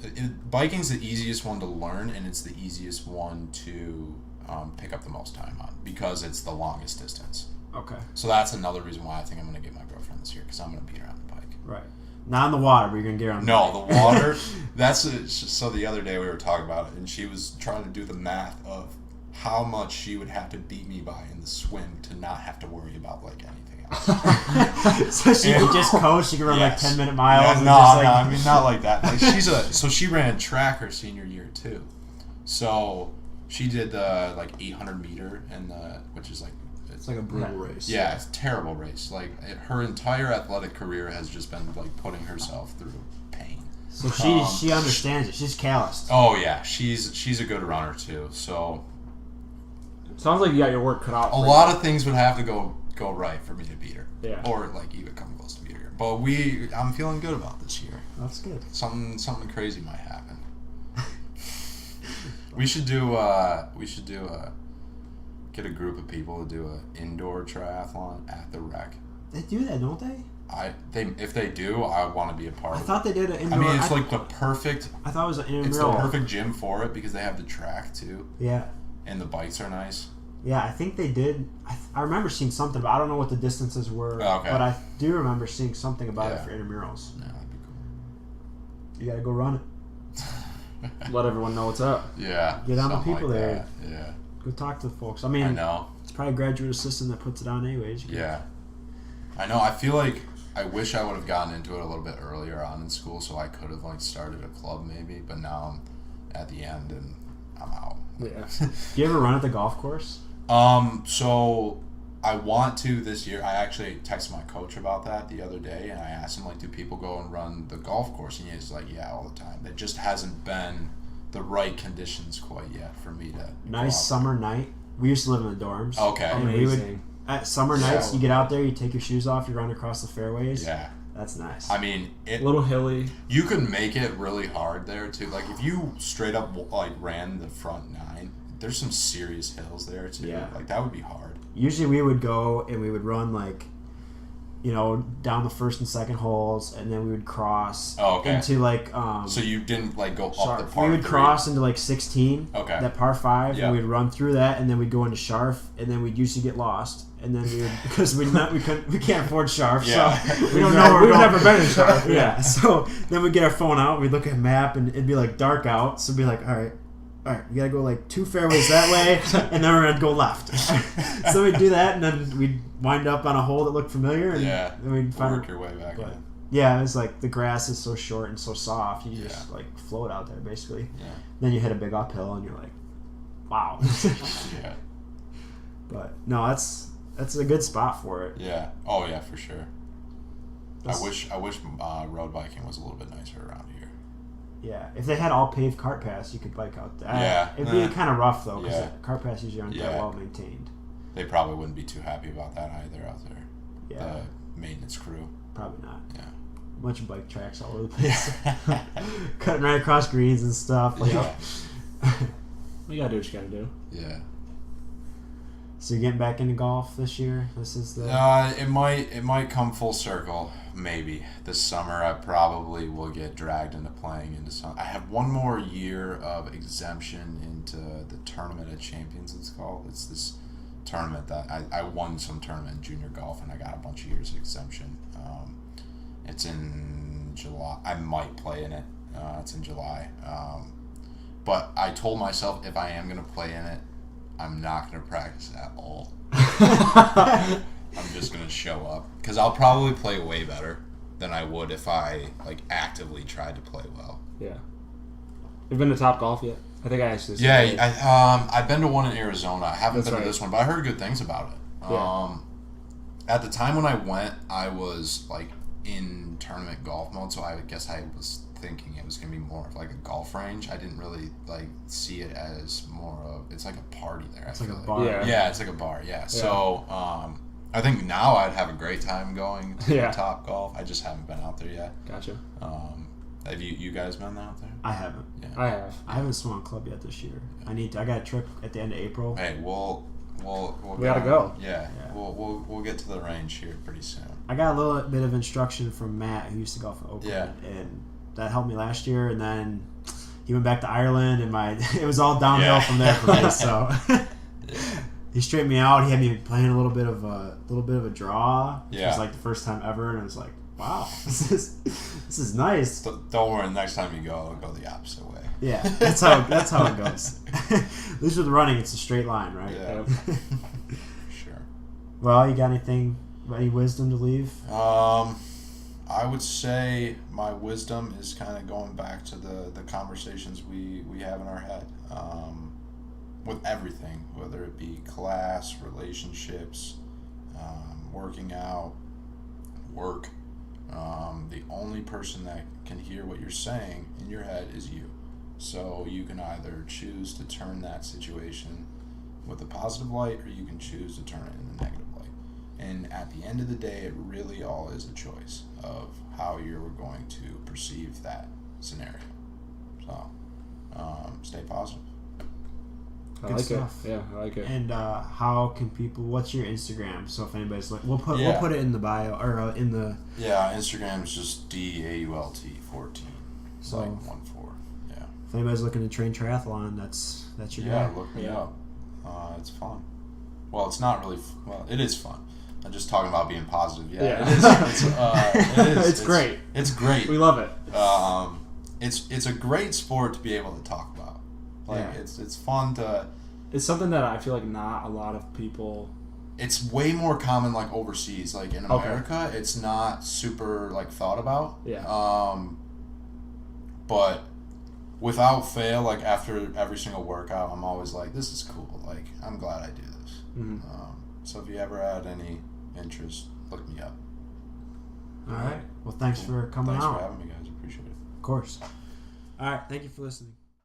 Biking's the easiest one to learn, and it's the easiest one to pick up the most time on because it's the longest distance. Okay. So that's another reason why I think I'm going to get my girlfriend this year, because I'm going to beat her on the bike. Right. Not on the water, but you're going to get her on the bike. No, the water. So the other day we were talking about it, and she was trying to do the math of how much she would have to beat me by in the swim to not have to worry about like anything else. So she could just coach. She could run like 10-minute miles. No, I mean not like that. Like so she ran track her senior year too. So she did the like 800 meter and which is like it's like a brutal race. Yeah, it's a terrible race. Like her entire athletic career has just been like putting herself through pain. So she understands it. She's calloused. Oh yeah, she's a good runner too. So sounds like you got your work cut out. A lot of things would have to go right for me to beat her. Yeah. Or like even come close to beat her. But I'm feeling good about this year. That's good. Something crazy might happen. We should get a group of people to do an indoor triathlon at the rec. They do that, don't they? If they do, I want to be a part of it. I thought they did an indoor. I mean, it's like the perfect. I thought it was an indoor. It's the perfect gym for it because they have the track too. Yeah. And the bikes are nice. Yeah, I think they did. I remember seeing something, but I don't know what the distances were. Okay. But I do remember seeing something about it for intramurals. Yeah, that'd be cool. You gotta go run it. Let everyone know what's up. Yeah. Get on the people like there. That. Yeah. Go talk to the folks. I mean, I know. It's probably a graduate assistant that puts it on anyways. Yeah. I know. I feel like I wish I would have gotten into it a little bit earlier on in school, so I could have like started a club maybe. But now I'm at the end and I'm out. Yeah. Do you ever run at the golf course? So I want to this year. I actually texted my coach about that the other day, and I asked him like, do people go and run the golf course? And he's like, yeah, all the time. It just hasn't been the right conditions quite yet for me to. Nice summer night. We used to live in the dorms. Okay. And we would at summer nights you get out there, you take your shoes off, you run across the fairways. Yeah. That's nice. I mean, A little hilly. You can make it really hard there too. Like if you straight up like ran the front 9, there's some serious hills there too. Yeah. Like that would be hard. Usually we would go and we would run like, down the first and second holes, and then we would cross into like. So you didn't like go up the par. We would cross into like 16. Okay. That par 5, Yeah. and we'd run through that, and then we'd go into Scharf, and then we'd usually get lost, and then we would because we can't afford Scharf, Yeah. so we don't know where we're We've going. never been in Scharf. Yeah. So then we'd get our phone out, we'd look at a map, and it'd be like dark out, so we'd be like, all right, you gotta go like 2 fairways that way, and then we're gonna go left. So we'd do that, and then we'd wind up on a hole that looked familiar, and then we'd work your way back in. Yeah, it's like the grass is so short and so soft, you just like float out there basically. Yeah. Then you hit a big uphill, and you're like, wow. Yeah. But no, that's a good spot for it. Yeah. Oh yeah, for sure. I wish road biking was a little bit nicer around here. Yeah, if they had all paved cart paths, you could bike out there. Yeah. It'd be kind of rough though, because Yeah. cart paths usually aren't that well maintained. They probably wouldn't be too happy about that either out there. Yeah. The maintenance crew. Probably not. Yeah. A bunch of bike tracks all over the place. Cutting right across greens and stuff. Like, Yeah. You gotta do what you gotta do. Yeah. So you're getting back into golf this year? This is the... It might come full circle. Maybe this summer I probably will get dragged into playing into some. I have one more year of exemption into the Tournament of Champions. It's called. It's this tournament that I won some tournament in junior golf, and I got a bunch of years of exemption. It's in July. I might play in it. It's in July. But I told myself if I am gonna play in it, I'm not gonna practice at all. I'm just gonna show up because I'll probably play way better than I would if I like actively tried to play well. Yeah. You've been to Top Golf yet? I think I actually. Yeah, I've been to one in Arizona. I haven't been to right. this one, but I heard good things about it. Yeah. At the time when I went, I was like in tournament golf mode, so I guess I was thinking it was gonna be more of like a golf range. I didn't really like see it as more of it's like a party there. It's I like feel a bar. Yeah, it's like a bar. Yeah. So I think now I'd have a great time going to Top Golf. I just haven't been out there yet. Gotcha. Have you guys been out there? I haven't. Yeah. I have. I haven't swung a club yet this year. I got a trip at the end of April. Hey, we'll We gotta go. Yeah. We'll get to the range here pretty soon. I got a little bit of instruction from Matt, who used to golf at Oakland, and that helped me last year. And then he went back to Ireland, and it was all downhill from there for me. So he straightened me out. He had me playing a little bit of a draw, which was like the first time ever, and I was like, wow, this is nice. Don't worry, next time you go, I'll go the opposite way. Yeah, that's how it goes. At least with running, it's a straight line, right? Yeah. Sure. Well, you got any wisdom to leave? I would say my wisdom is kind of going back to the conversations we have in our head. With everything, whether it be class, relationships, working out, work. The only person that can hear what you're saying in your head is you. So you can either choose to turn that situation with a positive light, or you can choose to turn it in a negative light. And at the end of the day, it really all is a choice of how you're going to perceive that scenario. So stay positive. I Good like stuff. it. Yeah, I like it. And how can people? What's your Instagram? So if anybody's like, we'll put it in the bio or in the. Yeah, Instagram is just DAULT 14. So like 14. Yeah. If anybody's looking to train triathlon, that's your guy. Look me up. It's fun. Well, it's not really. It is fun. I'm just talking about being positive. Yeah. It is. It's great. It's great. We love it. It's a great sport to be able to talk about. Like it's fun to. It's something that I feel like not a lot of people. It's way more common like overseas. Like in America, it's not super like thought about. Yeah. But without fail, like after every single workout, I'm always like, this is cool. Like I'm glad I do this. Mm-hmm. So if you ever had any interest, look me up. All right. Well, thanks for coming out. Thanks for having me, guys. Appreciate it. Of course. All right. Thank you for listening.